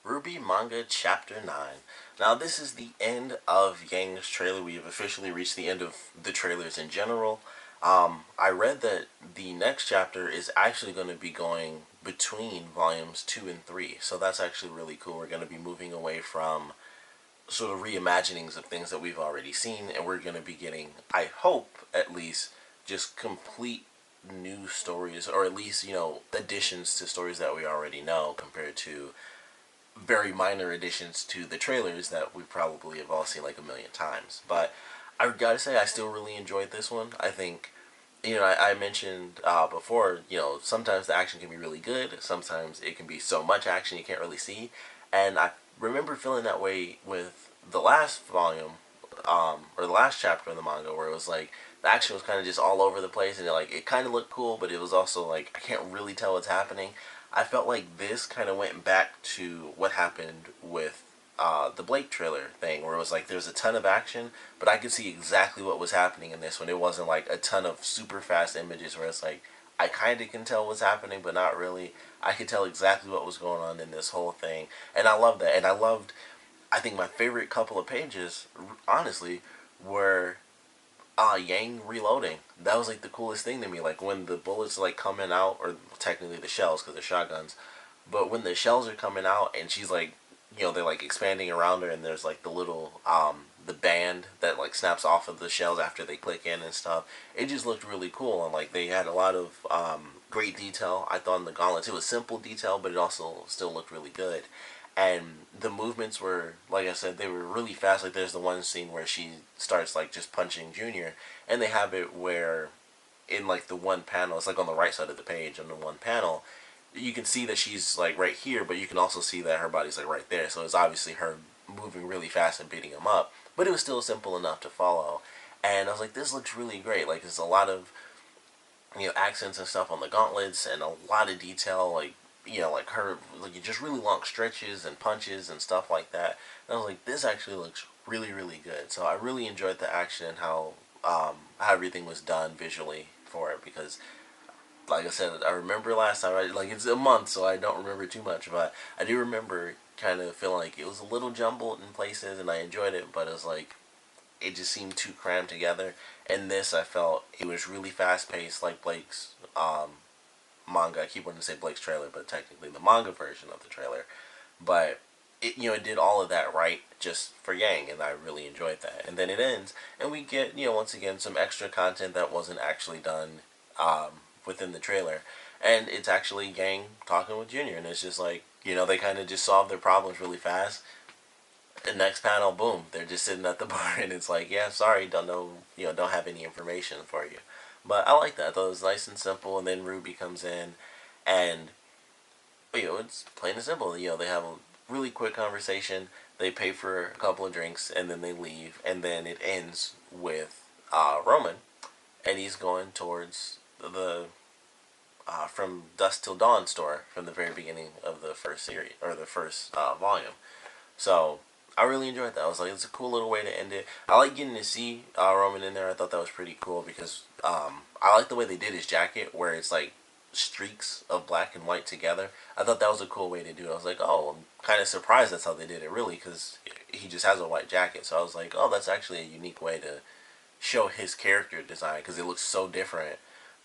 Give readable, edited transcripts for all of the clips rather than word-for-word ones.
RWBY Manga Chapter 9. Now, this is the end of Yang's trailer. We have officially reached the end of the trailers in general. I read that the next chapter is actually going to be going between volumes 2 and 3. So that's actually really cool. We're going to be moving away from sort of reimaginings of things that we've already seen, and we're going to be getting, I hope at least, just complete new stories, or at least, additions to stories that we already know, compared to very minor additions to the trailers that we probably have all seen like a million times. But I gotta say, I still really enjoyed this one. I think, I mentioned before, sometimes the action can be really good, sometimes it can be so much action you can't really see, and I remember feeling that way with the last volume, or the last chapter of the manga, where it was like the action was kind of just all over the place, and it kind of looked cool, but it was also like I can't really tell what's happening. I felt like this kind of went back to what happened with the Blake trailer thing, where it was like there was a ton of action, but I could see exactly what was happening in this one. It wasn't like a ton of super fast images where it's like I kind of can tell what's happening, but not really. I could tell exactly what was going on in this whole thing, and I love that. And I think my favorite couple of pages, honestly, were Yang reloading. That was like the coolest thing to me. Like when the bullets like coming out, or technically the shells because they're shotguns, but when the shells are coming out and she's like, they're like expanding around her, and there's like the little the band that like snaps off of the shells after they click in and stuff. It just looked really cool, and like they had a lot of great detail. I thought in the gauntlets it was simple detail, but it also still looked really good. And the movements were, like I said, they were really fast. Like there's the one scene where she starts like just punching Junior, and they have it where in like the one panel, it's like on the right side of the page on the one panel, you can see that she's like right here, but you can also see that her body's like right there. So it's obviously her moving really fast and beating him up, but it was still simple enough to follow. And I was like, this looks really great. Like there's a lot of accents and stuff on the gauntlets, and a lot of detail, like like her, like just really long stretches and punches and stuff like that. And I was like, this actually looks really, really good. So I really enjoyed the action and how everything was done visually for it, because like I said, I remember last time, like it's a month, so I don't remember too much, but I do remember kind of feeling like it was a little jumbled in places, and I enjoyed it, but it was like it just seemed too crammed together. And this, I felt it was really fast paced, like Blake's manga. I keep wanting to say Blake's trailer, but technically the manga version of the trailer. But it did all of that right just for Yang, and I really enjoyed that. And then it ends, and we get once again some extra content that wasn't actually done within the trailer, and it's actually Yang talking with Junior, and it's just like they kind of just solve their problems really fast. The next panel, boom, they're just sitting at the bar, and it's like, yeah, sorry, don't know, don't have any information for you. But I like that. I thought it was nice and simple, and then RWBY comes in, and it's plain and simple. They have a really quick conversation. They pay for a couple of drinks, and then they leave, and then it ends with Roman, and he's going towards the From Dusk Till Dawn store from the very beginning of the first series, or the first volume. So I really enjoyed that. I was like, it's a cool little way to end it. I like getting to see Roman in there. I thought that was pretty cool, because I like the way they did his jacket, where it's like streaks of black and white together. I thought that was a cool way to do it. I was like, oh, I'm kind of surprised that's how they did it, really, because he just has a white jacket. So I was like, oh, that's actually a unique way to show his character design, because it looks so different,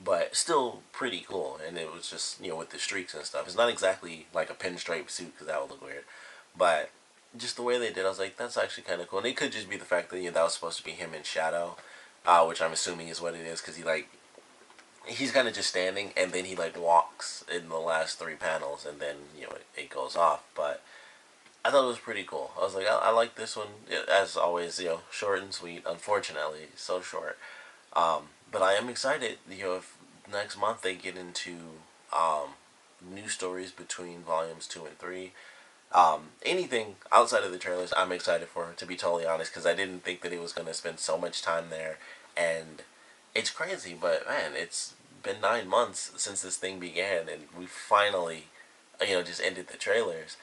but still pretty cool. And it was just, with the streaks and stuff. It's not exactly like a pinstripe suit, because that would look weird, but just the way they did, I was like, that's actually kind of cool. And it could just be the fact that that was supposed to be him in shadow, which I'm assuming is what it is, because he's kind of just standing, and then he like walks in the last three panels, and then it goes off. But I thought it was pretty cool. I was like, I like this one. As always, short and sweet. Unfortunately, so short. But I am excited. If next month they get into new stories between volumes 2 and 3. Anything outside of the trailers, I'm excited for, to be totally honest, because I didn't think that it was going to spend so much time there, and it's crazy, but man, it's been 9 months since this thing began, and we finally, just ended the trailers,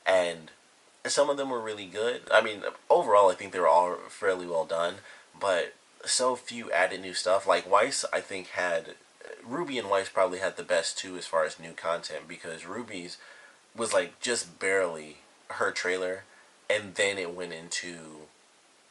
and some of them were really good. I mean, overall, I think they were all fairly well done, but so few added new stuff. Like Weiss, I think had RWBY and Weiss probably had the best too as far as new content, because RWBY's was like just barely her trailer, and then it went into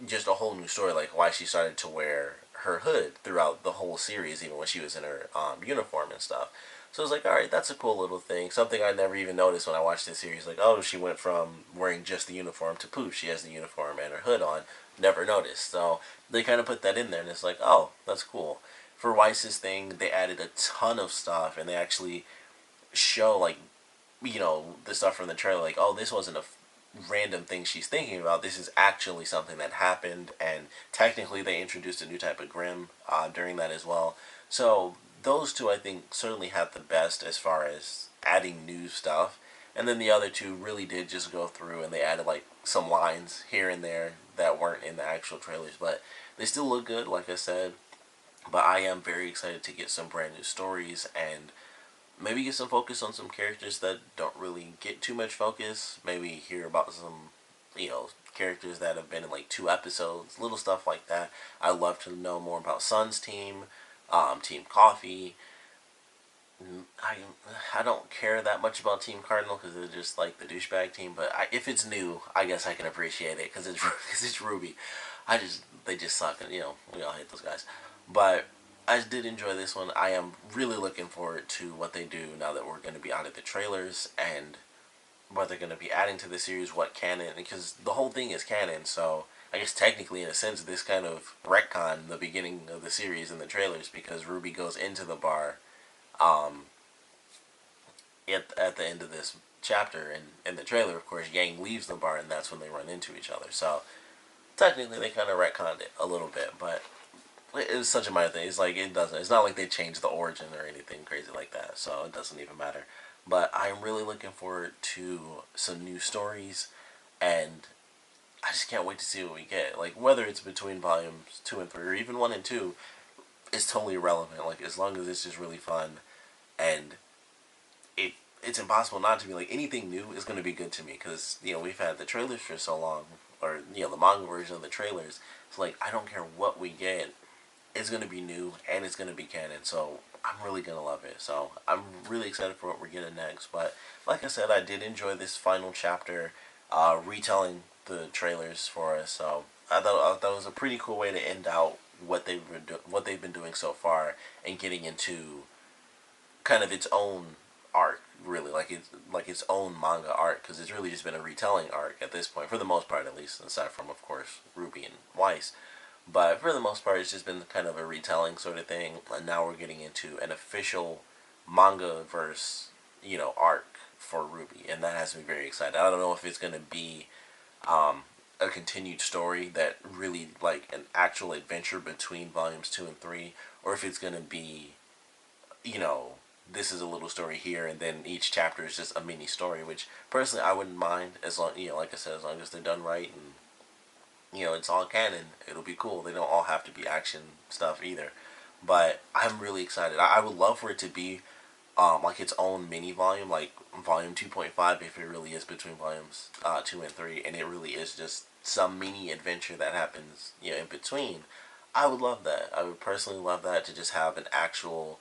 just a whole new story, like why she started to wear her hood throughout the whole series, even when she was in her uniform and stuff. So I was like, all right, that's a cool little thing. Something I never even noticed when I watched this series. Like, oh, she went from wearing just the uniform to poof, she has the uniform and her hood on. Never noticed. So they kind of put that in there, and it's like, oh, that's cool. For Weiss's thing, they added a ton of stuff, and they actually show, like, the stuff from the trailer, like, oh, this wasn't a random thing she's thinking about. This is actually something that happened, and technically they introduced a new type of Grim during that as well. So those two, I think, certainly have the best as far as adding new stuff. And then the other two really did just go through and they added like some lines here and there that weren't in the actual trailers, but they still look good, like I said. But I am very excited to get some brand new stories and maybe get some focus on some characters that don't really get too much focus. Maybe hear about some, characters that have been in like 2 episodes, little stuff like that. I'd love to know more about Sun's team, Team Coffee. I don't care that much about Team Cardinal because they're just like the douchebag team. But if it's new, I guess I can appreciate it because it's RWBY. They just suck, and we all hate those guys. But I did enjoy this one. I am really looking forward to what they do now that we're going to be out of the trailers and what they're going to be adding to the series, what canon, because the whole thing is canon, so I guess technically in a sense this kind of retcon the beginning of the series in the trailers because RWBY goes into the bar um, at the end of this chapter, and in the trailer of course Yang leaves the bar and that's when they run into each other, so technically they kind of retconned it a little bit, but it was such a minor thing. It's like it's not like they changed the origin or anything crazy like that, so it doesn't even matter. But I'm really looking forward to some new stories, and I just can't wait to see what we get. Like whether it's between volumes 2 and 3 or even 1 and 2, is totally irrelevant. Like as long as it's just really fun, and it's impossible not to be like anything new is going to be good to me because we've had the trailers for so long, or the manga version of the trailers. So like I don't care what we get, it's going to be new and it's going to be canon, so I'm really going to love it. So I'm really excited for what we're getting next. But like I said, I did enjoy this final chapter, retelling the trailers for us. So I thought it was a pretty cool way to end out what they've been doing so far and getting into kind of its own arc, really, like its own manga arc, because it's really just been a retelling arc at this point for the most part, at least aside from of course RWBY and Weiss. But for the most part, it's just been kind of a retelling sort of thing. And now we're getting into an official manga verse, arc for RWBY, and that has me very excited. I don't know if it's gonna be a continued story that really like an actual adventure between volumes 2 and 3, or if it's gonna be, this is a little story here, and then each chapter is just a mini story. Which personally I wouldn't mind as long, like I said, as long as they're done right and it's all canon. It'll be cool. They don't all have to be action stuff either. But I'm really excited. I would love for it to be like its own mini volume, like volume 2.5, if it really is between volumes 2 and 3, and it really is just some mini adventure that happens, in between. I would love that. I would personally love that, to just have an actual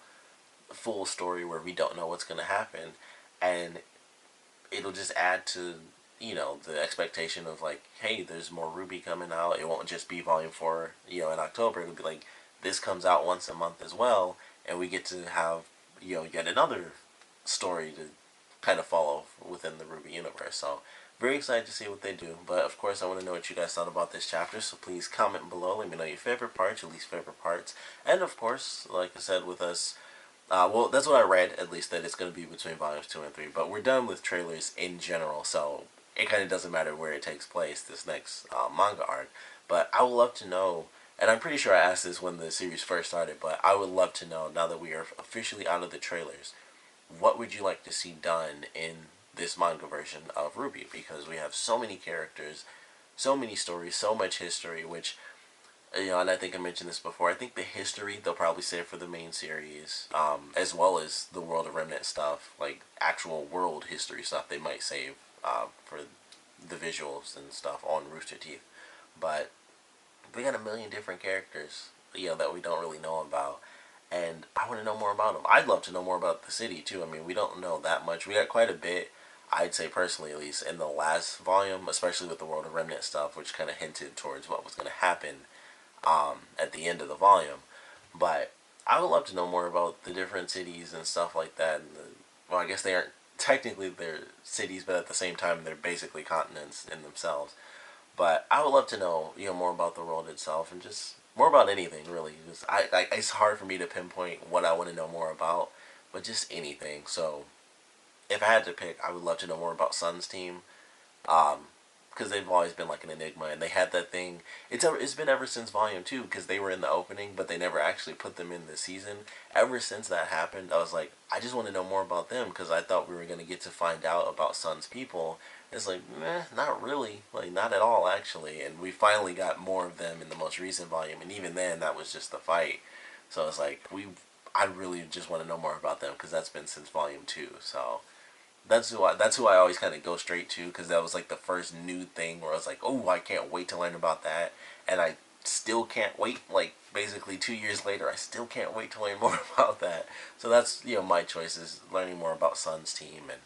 full story where we don't know what's going to happen, and it'll just add to the expectation of like, hey, there's more RWBY coming out. It won't just be volume 4 in October. It'll be like this comes out once a month as well, and we get to have yet another story to kind of follow within the RWBY universe. So very excited to see what they do. But of course I want to know what you guys thought about this chapter, so please comment below. Let me know your favorite parts, your least favorite parts, and of course, like I said, with us, well, that's what I read, at least, that it's going to be between volumes 2 and 3. But we're done with trailers in general, so it kind of doesn't matter where it takes place, this next manga arc. But I would love to know, and I'm pretty sure I asked this when the series first started, but I would love to know, now that we are officially out of the trailers, what would you like to see done in this manga version of RWBY? Because we have so many characters, so many stories, so much history, which, and I think I mentioned this before, I think the history they'll probably save for the main series, as well as the World of Remnant stuff, like actual world history stuff they might save for the visuals and stuff on Rooster Teeth. But we got a million different characters, that we don't really know about, and I want to know more about them. I'd love to know more about the city too. I mean, we don't know that much. We got quite a bit. I'd say personally, at least in the last volume, especially with the World of Remnant stuff, which kind of hinted towards what was going to happen at the end of the volume. But I would love to know more about the different cities and stuff like that. And well, I guess they aren't technically they're cities, but at the same time they're basically continents in themselves. But I would love to know, more about the world itself and just more about anything really. It's hard for me to pinpoint what I want to know more about, but just anything. So if I had to pick, I would love to know more about Sun's team. Because they've always been like an enigma, and they had that thing. It's been ever since Volume 2, because they were in the opening, but they never actually put them in the season. Ever since that happened, I was like, I just want to know more about them, because I thought we were going to get to find out about Sun's people. It's like, meh, not really, like not at all actually. And we finally got more of them in the most recent volume, and even then, that was just the fight. So it's like I really just want to know more about them, because that's been since Volume 2. So that's who I always kind of go straight to, because that was like the first new thing where I was like, oh, I can't wait to learn about that, and I still can't wait. Like basically 2 years later, I still can't wait to learn more about that. So that's my choice is learning more about Sun's team and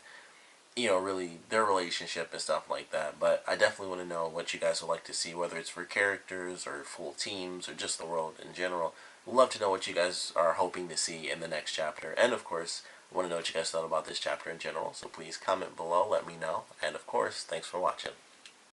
really their relationship and stuff like that. But I definitely want to know what you guys would like to see, whether it's for characters or full teams or just the world in general. We'd love to know what you guys are hoping to see in the next chapter. And of course, I want to know what you guys thought about this chapter in general. So please comment below, let me know. And of course, thanks for watching.